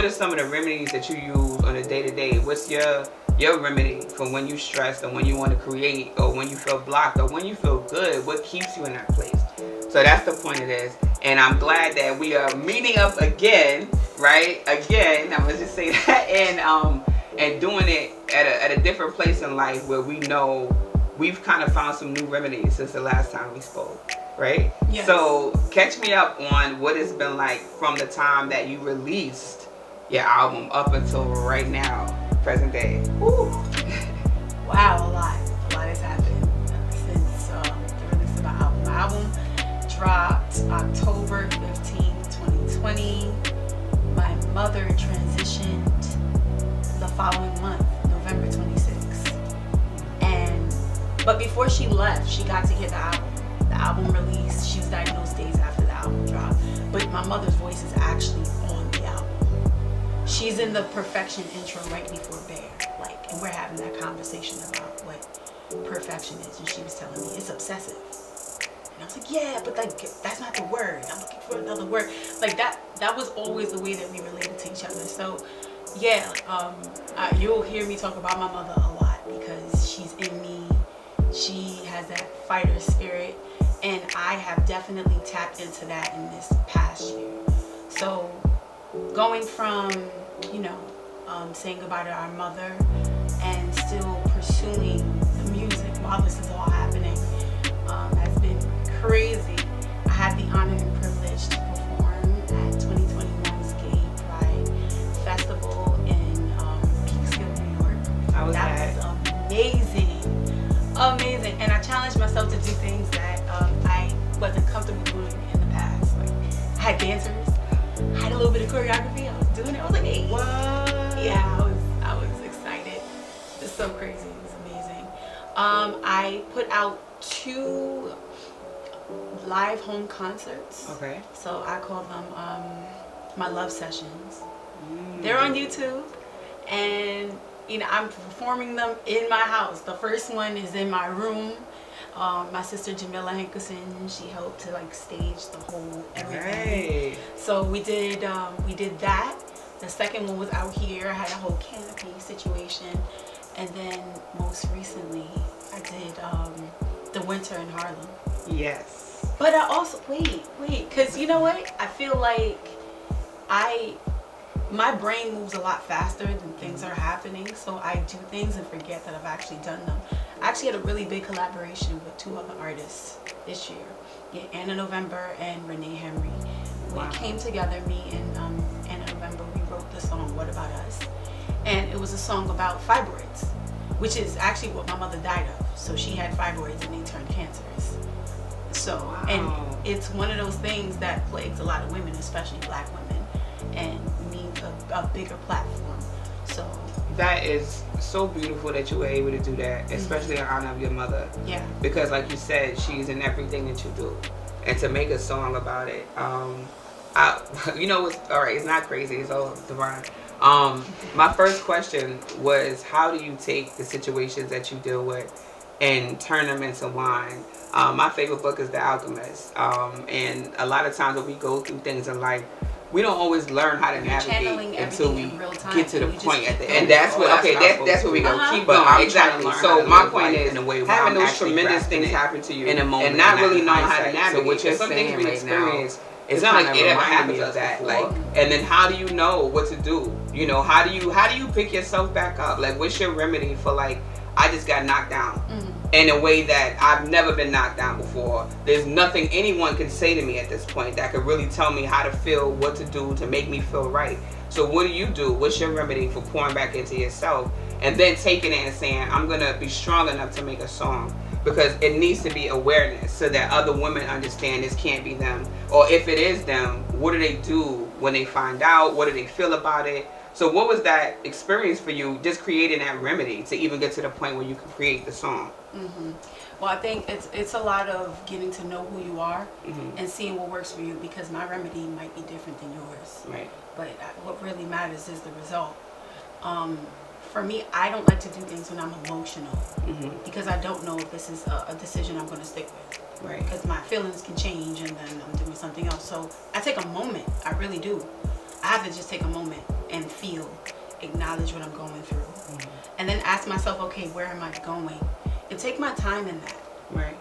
what are some of the remedies that you use on a day-to-day? What's your remedy for when you stressed, or when you want to create, or when you feel blocked, or when you feel good? What keeps you in that place? So that's the point of this. And I'm glad that we are meeting up again, right? Again, I'm gonna just say that, and doing it at a different place in life where we know we've kind of found some new remedies since the last time we spoke, right? Yes. So catch me up on what it's been like from the time that you released your album up until right now, present day. Ooh. Wow, a lot has happened since the release of my album. My album dropped October 15th, 2020. My mother transitioned the following month, November 26th. But before she left, she got to hear the album. The album released. She was diagnosed days after the album dropped. But my mother's voice is actually on the album. She's in the Perfection intro right before Bear. And we're having that conversation about what perfection is. And she was telling me it's obsessive. And I was like, yeah, but that's not the word. I'm looking for another word. That was always the way that we related to each other. So yeah, you'll hear me talk about my mother a lot because she's in me. She has that fighter spirit, and I have definitely tapped into that in this past year. So going from, saying goodbye to our mother and still pursuing the music while this is all happening has been crazy. I had the honor and privilege to perform at 2021's Gay Pride Festival in Peekskill, New York. That was amazing. Amazing. And I challenged myself to do things that I wasn't comfortable doing in the past. I had dancers. I had a little bit of choreography. I was doing it. I was like, hey. What? Yeah, I was excited. It's so crazy. It was amazing. I put out 2 live home concerts. Okay. So I call them my love sessions. They're on YouTube. And I'm performing them in my house. The first one is in my room. My sister Jamila Hankerson, she helped to stage the whole everything. Right. So we did that. The second one was out here. I had a whole canopy situation, and then most recently I did the winter in Harlem. Yes. But I also wait, because you know what? I feel like my brain moves a lot faster than things are happening, so I do things and forget that I've actually done them. I actually had a really big collaboration with 2 other artists this year, Anna November and Renee Henry. Wow. We came together, me and Anna November, we wrote the song What About Us? And it was a song about fibroids, which is actually what my mother died of. So she had fibroids and they turned cancerous. So, wow. And it's one of those things that plagues a lot of women, especially Black women, and needs a bigger platform. So that is so beautiful that you were able to do that, especially in honor of your mother. Yeah. Because like you said, she's in everything that you do. And to make a song about it, it's not crazy, it's all divine. My first question was, how do you take the situations that you deal with and turn them into wine? My favorite book is The Alchemist. And a lot of times when we go through things in life, we don't always learn how to navigate until we get to the point at the end. And that's what that's where we go. Keep going. Exactly. So my point is having those tremendous things happen to you in a moment and not really knowing how to navigate. Which is some things we experience. It's not like it ever happened to us that. And then how do you know what to do? How do you pick yourself back up? What's your remedy for I just got knocked down in a way that I've never been knocked down before. There's nothing anyone can say to me at this point that could really tell me how to feel, what to do to make me feel right. So what do you do? What's your remedy for pouring back into yourself and then taking it and saying, I'm going to be strong enough to make a song? Because it needs to be awareness so that other women understand this can't be them. Or if it is them, what do they do when they find out? What do they feel about it? So what was that experience for you, just creating that remedy to even get to the point where you can create the song? Well, I think it's a lot of getting to know who you are and seeing what works for you, because my remedy might be different than yours. Right. But what really matters is the result. For me, I don't like to do things when I'm emotional because I don't know if this is a decision I'm going to stick with. Right. Because my feelings can change and then I'm doing something else. So I take a moment. I really do. I have to just take a moment and acknowledge what I'm going through, and then ask myself, okay, where am I going, and take my time in that. Right.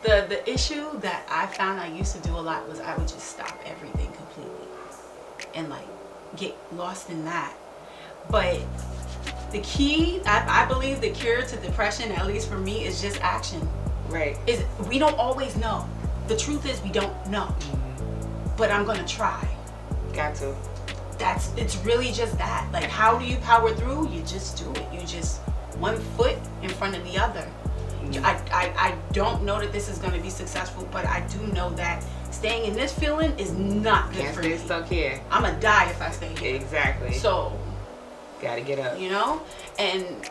The issue that I found I used to do a lot was I would just stop everything completely and like get lost in that. But the key, I believe the cure to depression, at least for me, is just action. Right. Is we don't always know. The truth is we don't know. But I'm gonna try. Got to. It's really just that. Like, how do you power through? You just do it. You just one foot in front of the other. I don't know that this is going to be successful, but I do know that staying in this feeling is not good for me. Can't stay stuck here. I'm going to die if I stay here. Exactly. So, gotta get up. You know? And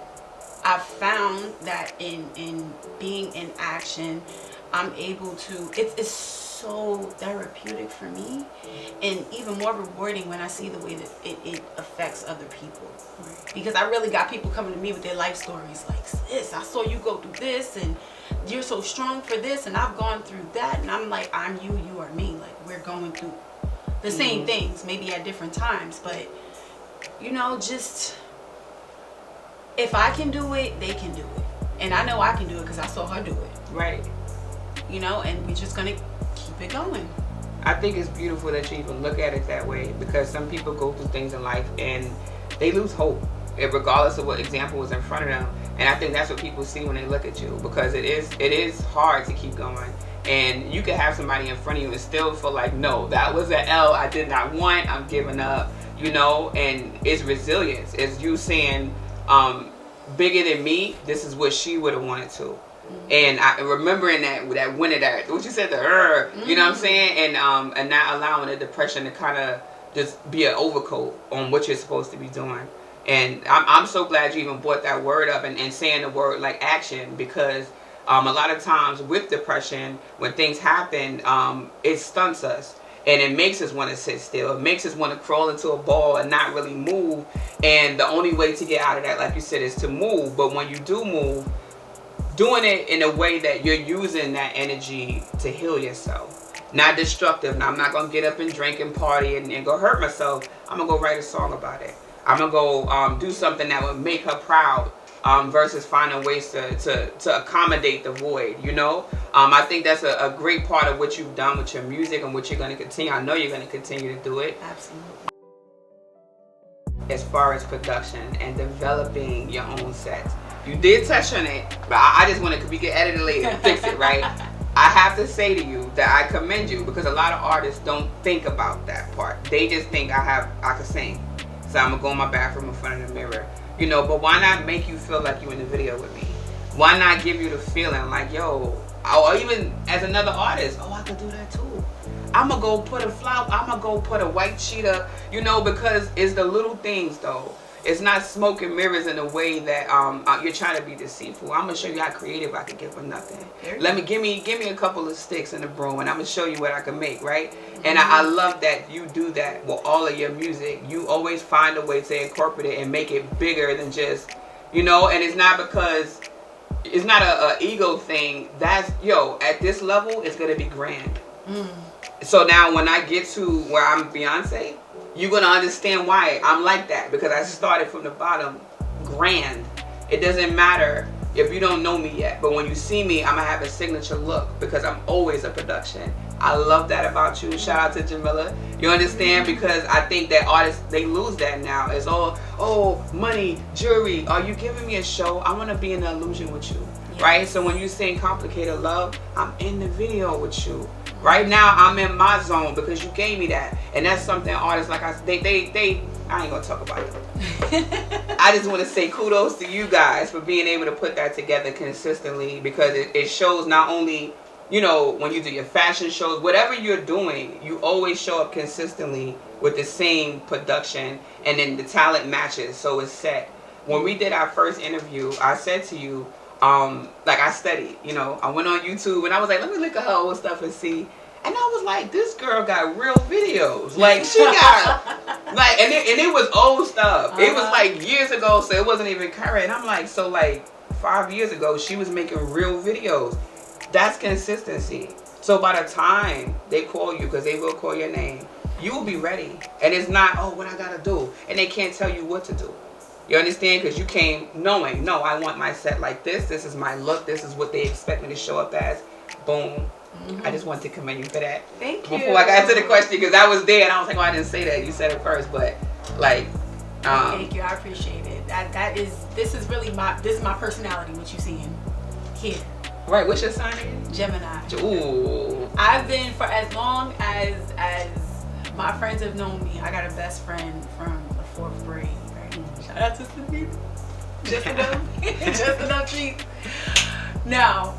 I've found that in being in action, I'm able to, it's so therapeutic for me, and even more rewarding when I see the way that it affects other people. Right. Because I really got people coming to me with their life stories like, sis, I saw you go through this, and you're so strong for this, and I've gone through that, and I'm like, I'm you, you are me. Like, we're going through the same things, maybe at different times, but you know, just if I can do it, they can do it. And I know I can do it because I saw her do it. Right. You know, and we're just going to keep it going. I think it's beautiful that you even look at it that way, because some people go through things in life and they lose hope, regardless of what example was in front of them. And I think that's what people see when they look at you, because it is hard to keep going. And you could have somebody in front of you and still feel like, no, that was an L I did not want, I'm giving up, you know. And it's resilience. It's you saying, bigger than me, this is what she would have wanted to. And I remembering that winter, that what you said, you know what I'm saying, and not allowing the depression to kind of just be an overcoat on what you're supposed to be doing. And I'm so glad you even brought that word up and saying the word like action, because a lot of times with depression, when things happen, it stunts us. And it makes us want to sit still. It makes us want to crawl into a ball and not really move. And the only way to get out of that, like you said, is to move. But when you do move, doing it in a way that you're using that energy to heal yourself. Not destructive. Now, I'm not going to get up and drink and party and go hurt myself. I'm going to go write a song about it. I'm going to go do something that would make her proud. Versus finding ways to accommodate the void, you know. I think that's a great part of what you've done with your music and what you're going to continue. I know you're going to continue to do it. Absolutely. As far as production and developing your own sets, you did touch on it, but I just want to, we can edit it later and fix it, right? I have to say to you that I commend you, because a lot of artists don't think about that part. They just think I can sing, so I'm gonna go in my bathroom in front of the mirror. You know, but why not make you feel like you in the video with me? Why not give you the feeling like, yo, or even as another artist, oh, I could do that too. I'm gonna go put a flower, I'm gonna go put a white cheetah, you know, because it's the little things though. It's not smoke and mirrors in a way that you're trying to be deceitful. I'm gonna show you how creative I can get for nothing. Give me a couple of sticks and a broom, and I'm gonna show you what I can make, right? And I love that you do that with all of your music. You always find a way to incorporate it and make it bigger than just, you know. And it's not because it's not a ego thing. That's, yo, at this level, it's gonna be grand. So now when I get to where I'm Beyonce, you're going to understand why I'm like that, because I started from the bottom, grand. It doesn't matter if you don't know me yet, but when you see me, I'm going to have a signature look, because I'm always a production. I love that about you. Shout out to Jamila. You understand? Because I think that artists, they lose that now. It's all, oh, money, jewelry. Are you giving me a show? I want to be in the illusion with you. Yes. Right? So when you sing Complicated Love, I'm in the video with you. Right now, I'm in my zone because you gave me that. And that's something artists like I ain't gonna talk about it. I just want to say kudos to you guys for being able to put that together consistently, because it shows not only, you know, when you do your fashion shows, whatever you're doing, you always show up consistently with the same production, and then the talent matches, so it's set. When we did our first interview, I said to you, like I studied, you know, I went on YouTube and I was like, let me look at her old stuff and see. And I was like, this girl got real videos. Like, she got, like, and it was old stuff. It was like years ago, so it wasn't even current. I'm like, so like 5 years ago, she was making real videos. That's consistency. So by the time they call you, because they will call your name, you will be ready. And it's not, oh, what I gotta do. And they can't tell you what to do. You understand? Because you came knowing, no, I want my set like this. This is my look. This is what they expect me to show up as. Boom. I just wanted to commend you for that. Thank you. Before I got to the question, because I was there and I was like, oh, I didn't say that. You said it first, but like. Thank you. I appreciate it. This is my personality. What you seeing here? Right. What's your sign again? Gemini. Ooh. I've been for as long as my friends have known me. I got a best friend from the 4th grade. Right? Shout out to Sabina. Just enough treats. Now,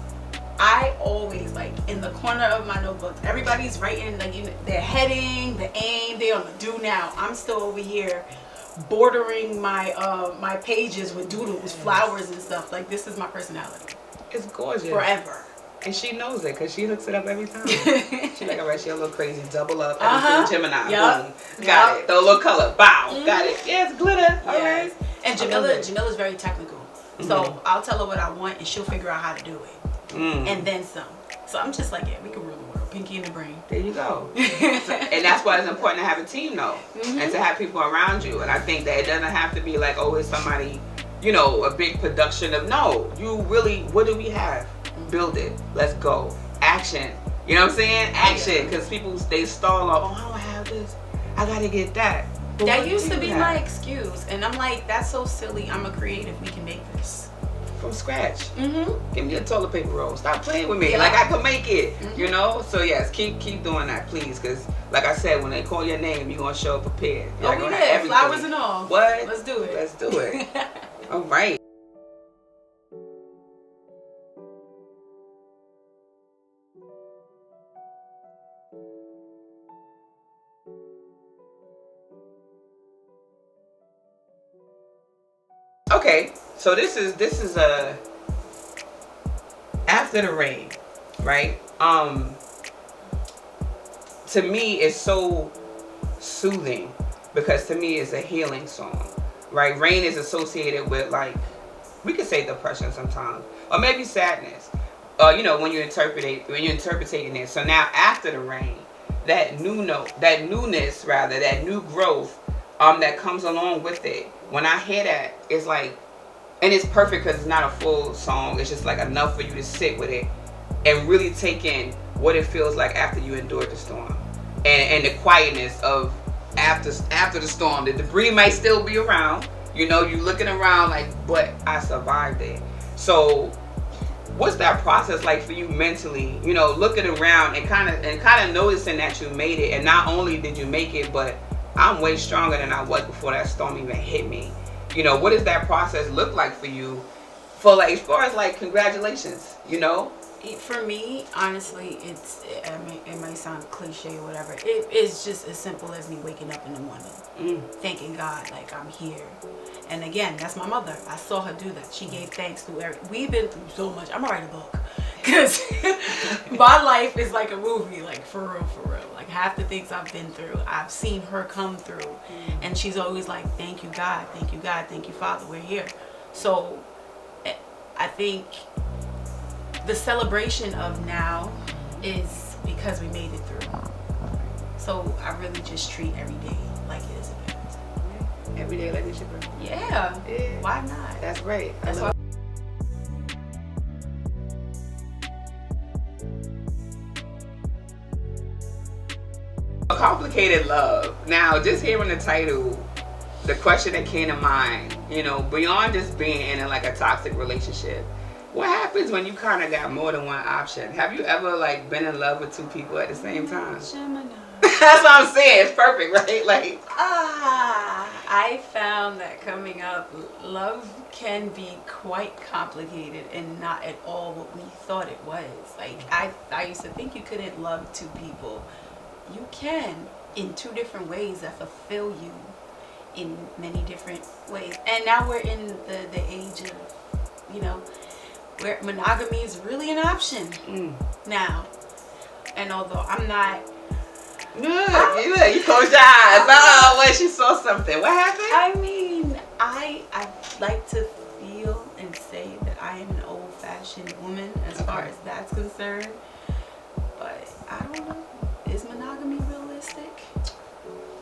I always, like, in the corner of my notebooks, everybody's writing, like, their heading, the aim, they on the do now. I'm still over here bordering my my pages with doodles, flowers and stuff. Like, this is my personality. It's gorgeous. Forever. And she knows it because she hooks it up every time. She's like, all right, she a little crazy. Double up. Everything Gemini. Yep. Boom. Got it. Throw a little color. Bow. Got it. Yeah, it's glitter. All right. And Jamila's very technical. So I'll tell her what I want and she'll figure out how to do it. And then some. So I'm just like, yeah, we can rule the world. Pinky in the brain. There you go. And that's why it's important to have a team, though. And to have people around you. And I think that it doesn't have to be like, oh, it's somebody, you know, a big production of, no. You really, what do we have? Build it. Let's go. Action. You know what I'm saying? Action. Because people, they stall off, oh, I don't have this. I got to get that. But that used to be my excuse. And I'm like, that's so silly. I'm a creative. We can make this. From scratch. Give me a toilet paper roll. Stop playing with me. Like, I can make it. You know? So, yes, keep doing that, please. Because, like I said, when they call your name, you're going to show up prepared. You're we did. Flowers and all. What? Let's do it. Let's do it. All right. Okay, so this is a after the rain, right? To me, it's so soothing because to me, it's a healing song, right? Rain is associated with, like, we could say depression sometimes, or maybe sadness. You know, when you're interpreting it. So now after the rain, that newness, that new growth, that comes along with it. When I hear that, it's like, and it's perfect because it's not a full song. It's just like enough for you to sit with it and really take in what it feels like after you endured the storm, and the quietness of after the storm. The debris might still be around. You know, you looking around like, but I survived it. So, what's that process like for you mentally? You know, looking around and kind of noticing that you made it, and not only did you make it, but I'm way stronger than I was before that storm even hit me. You know, what does that process look like for you? For, like, as far as, like, congratulations, you know? For me, honestly, it might sound cliche or whatever. It is just as simple as me waking up in the morning, thanking God, like, I'm here. And again, that's my mother. I saw her do that. She gave thanks to everything. We've been through so much. I'm gonna write a book. Because my life is like a movie, like, for real. Like, half the things I've been through, I've seen her come through. And she's always like, thank you, God. Thank you, God. Thank you, Father. We're here. So I think the celebration of now is because we made it through. So I really just treat every day like it is a birthday. Every day like it's your birthday. Yeah. Why not? That's right. That's why. Complicated love. Now, just hearing the title, the question that came to mind, you know, beyond just being in like a toxic relationship, what happens when you kind of got more than one option? Have you ever, like, been in love with two people at the same time? Gemini. That's what I'm saying. It's perfect, right? Like, I found that coming up, love can be quite complicated and not at all what we thought it was. Like, I used to think you couldn't love two people. You can, in two different ways that fulfill you in many different ways. And now we're in the age of, you know, where monogamy is really an option now. And although I'm not... You closed your eyes. Oh, well, she saw something. What happened? I mean, I like to feel and say that I am an old-fashioned woman as far as that's concerned. But I don't know. Is monogamy realistic?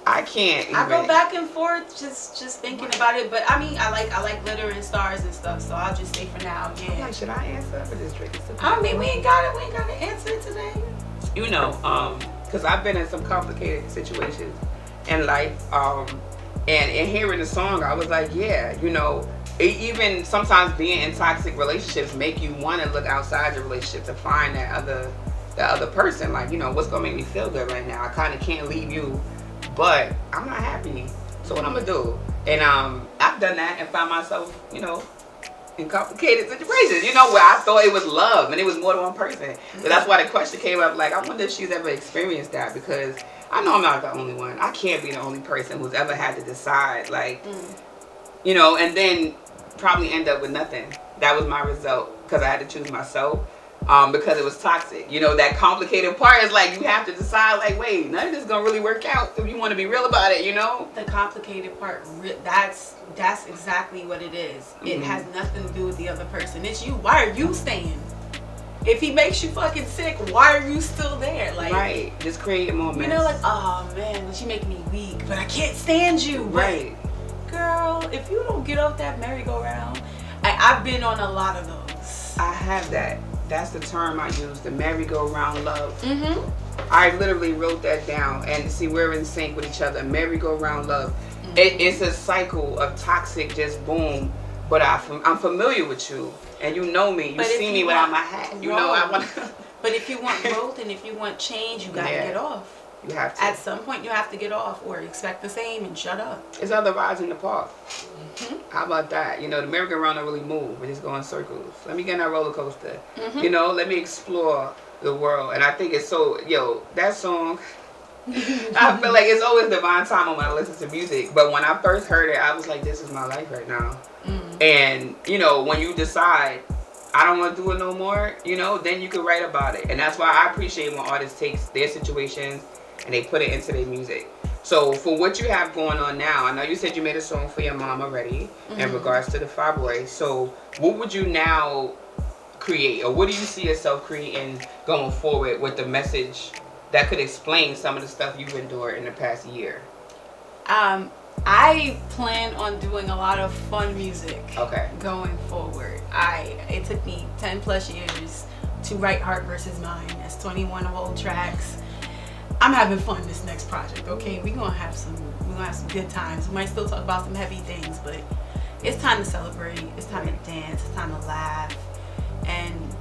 I can't even. I go back and forth just thinking about it, but I mean I like glitter and stars and stuff, so I'll just say for now, I'm like, should I answer or just drink it? I mean we ain't gotta answer it today. You know, because I've been in some complicated situations in life, and hearing the song, I was like, yeah, you know, even sometimes being in toxic relationships make you want to look outside your relationship to find that other person. Like, you know, what's gonna make me feel good right now? I kind of can't leave you, but I'm not happy. So what I'm gonna do? And I've done that and found myself, you know, in complicated situations, you know, where I thought it was love and it was more than one person. But that's why the question came up, like, I wonder if she's ever experienced that, because I know I'm not the only one. I can't be the only person who's ever had to decide, like, you know, and then probably end up with nothing. That was my result, because I had to choose myself, because it was toxic. You know, that complicated part is like, you have to decide, like, wait, none of this is going to really work out if you want to be real about it, you know? The complicated part, that's exactly what it is. It has nothing to do with the other person. It's you. Why are you staying? If he makes you fucking sick, why are you still there? Like, right. Just create more mess. You know, like, oh man, she making me weak, but I can't stand you. Right. Girl, if you don't get off that merry-go-round, I've been on a lot of those. I have that. That's the term I use, the merry-go-round love. I literally wrote that down, and see, we're in sync with each other. Merry-go-round love. It's a cycle of toxic, just boom. But I'm familiar with you, and you know me. You see me without my hat. You know I want. But if you want growth and if you want change, you gotta get off. You have to. At some point, you have to get off, or expect the same and shut up. It's other rides in the park. How about that? You know, the merry-go-round don't really move. We just go in circles. Let me get on that roller coaster. You know, let me explore the world. And I think it's so, that song, I feel like it's always divine timing when I listen to music. But when I first heard it, I was like, this is my life right now. And, you know, when you decide, I don't want to do it no more, you know, then you can write about it. And that's why I appreciate when artists take their situations and they put it into their music. So for what you have going on now, I know you said you made a song for your mom already in regards to the fibroid. So what would you now create, or what do you see yourself creating going forward with the message that could explain some of the stuff you've endured in the past year? I plan on doing a lot of fun music going forward. It took me 10 plus years to write Heart versus Mind. That's 21 of old tracks. I'm having fun this next project, okay? We're gonna have some good times. We might still talk about some heavy things, but it's time to celebrate, it's time to dance, it's time to laugh, and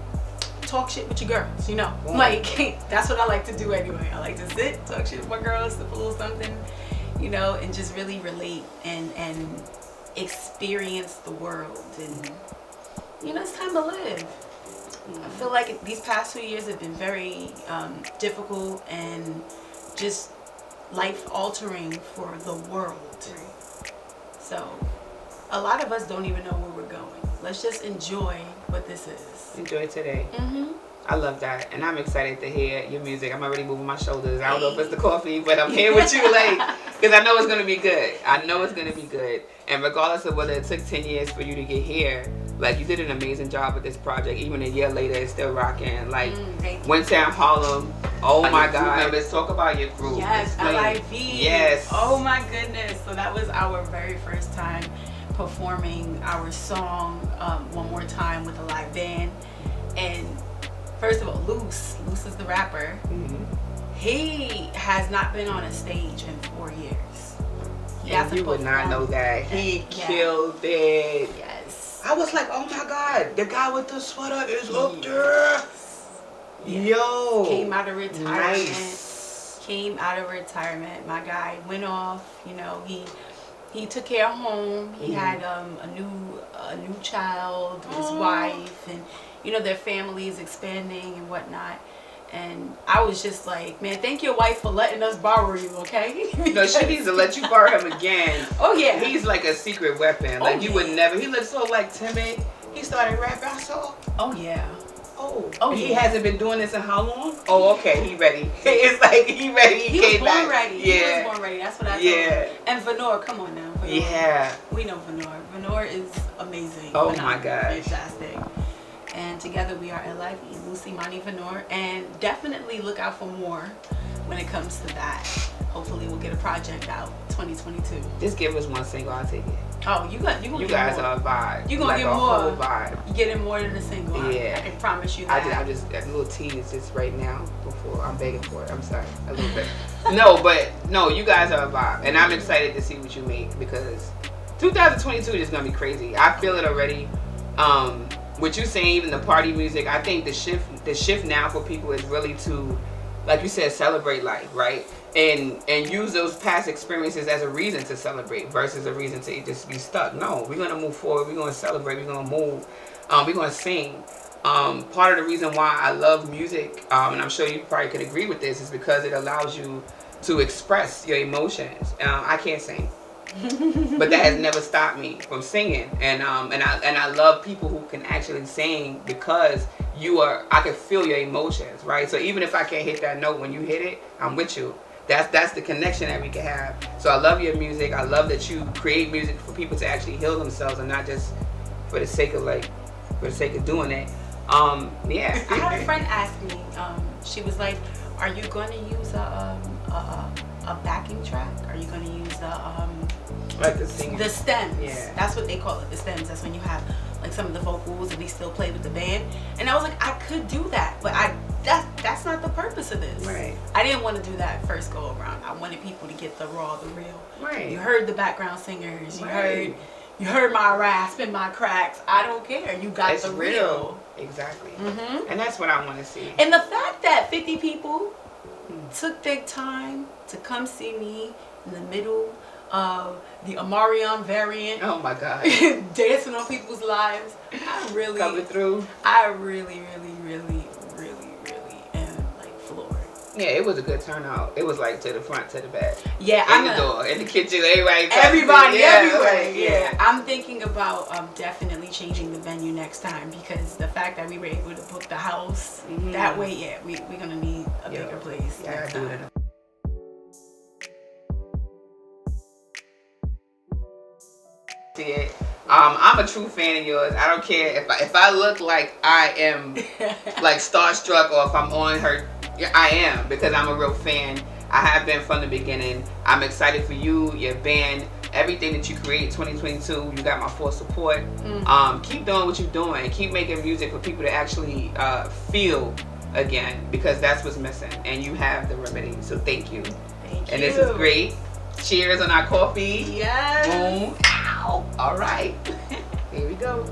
talk shit with your girls, you know? Like, that's what I like to do anyway. I like to sit, talk shit with my girls, sip a little something, you know, and just really relate and experience the world. And, you know, it's time to live. I feel like these past 2 years have been very difficult and just life-altering for the world. So a lot of us don't even know where we're going. Let's just enjoy what this is. Enjoy today. I love that, and I'm excited to hear your music. I'm already moving my shoulders. I don't know if it's the coffee, but I'm here with you, like, because I know it's gonna be good. I know it's gonna be good, and regardless of whether it took 10 years for you to get here, like, you did an amazing job with this project. Even a year later, it's still rocking. Like, Winter in Harlem. Oh my God! Let's talk about your group. Yes, LIV. Yes. Oh my goodness! So that was our very first time performing our song one more time with a live band, and. First of all, Luce is the rapper. He has not been on a stage in 4 years. You would not know that. He killed it. Yes. I was like, oh my God, the guy with the sweater is up there. Yo. Came out of retirement. Nice. Came out of retirement. My guy went off. You know, he took care of home. He had a new child with his wife, and you know, their family is expanding and whatnot. And I was just like, man, thank your wife for letting us borrow you, okay? No, she needs to let you borrow him again. Oh yeah. He's like a secret weapon. Like, you would never. He looked so like timid. He started rapping. I saw. Oh yeah. Oh, he hasn't been doing this in how long? Oh, okay, he ready. It's like he ready. He was born ready. Yeah. He was born ready. That's what I told him. And Venor, come on now. Venor. Yeah. We know Venor. Venor is amazing. Oh my gosh. Fantastic. And together we are LIV, Lucy, Imani, Venor, and definitely look out for more when it comes to that. hopefully we'll get a project out 2022. Just give us one single, I'll take it. Oh, you guys more. Are a vibe. You gonna like get a more. Whole vibe. You getting more than a single. Yeah. I can promise you that. I'm just a little tease just right now before I'm begging for it. I'm sorry, a little bit. No, you guys are a vibe, and I'm excited to see what you make because 2022 is gonna be crazy. I feel it already. What you saying, even the party music, I think the shift now for people is really to, like you said, celebrate life, right? And use those past experiences as a reason to celebrate versus a reason to just be stuck. No, we're gonna move forward. We're gonna celebrate. We're gonna move. We're gonna sing. Part of the reason why I love music, and I'm sure you probably could agree with this, is because it allows you to express your emotions. I can't sing. But that has never stopped me from singing, and I love people who can actually sing because I can feel your emotions, right? So even if I can't hit that note when you hit it, I'm with you. That's the connection that we can have. So I love your music. I love that you create music for people to actually heal themselves and not just for the sake of doing it. Yeah. I had a friend ask me. She was like, "Are you going to use a backing track? Are you going to use like the singing? The stems? Yeah. That's what they call it. The stems. That's when you have like some of the vocals and we still play with the band." And I was like, I could do that, but that's not the purpose of this. Right. I didn't want to do that first go around. I wanted people to get the raw, the real. Right. You heard the background singers. Right. You heard my rasp and my cracks. I don't care. You got It's the real. Exactly. Mm-hmm. And that's what I want to see. And the fact that 50 people took their time to come see me in the middle of the Amarion variant, Oh my God. dancing on people's lives, I really Coming through. really am like floored. Yeah, it was a good turnout. It was like to the front, to the back. Yeah, In the door, in the kitchen, everybody everywhere. like, Yeah, I'm thinking about definitely changing the venue next time because the fact that we were able to book the house that way, yeah, we're gonna need a bigger place. Yeah, next I do time. it. See it. I'm a true fan of yours. I don't care if I look like I am like starstruck or if I'm on her. Yeah, I am because I'm a real fan. I have been from the beginning. I'm excited for you, your band, everything that you create 2022. You got my full support. Keep doing what you're doing. Keep making music for people to actually feel again because that's what's missing. And you have the remedy. So thank you. Thank you. And this is great. Cheers on our coffee. Yes. Boom. Ow. All right. Here we go.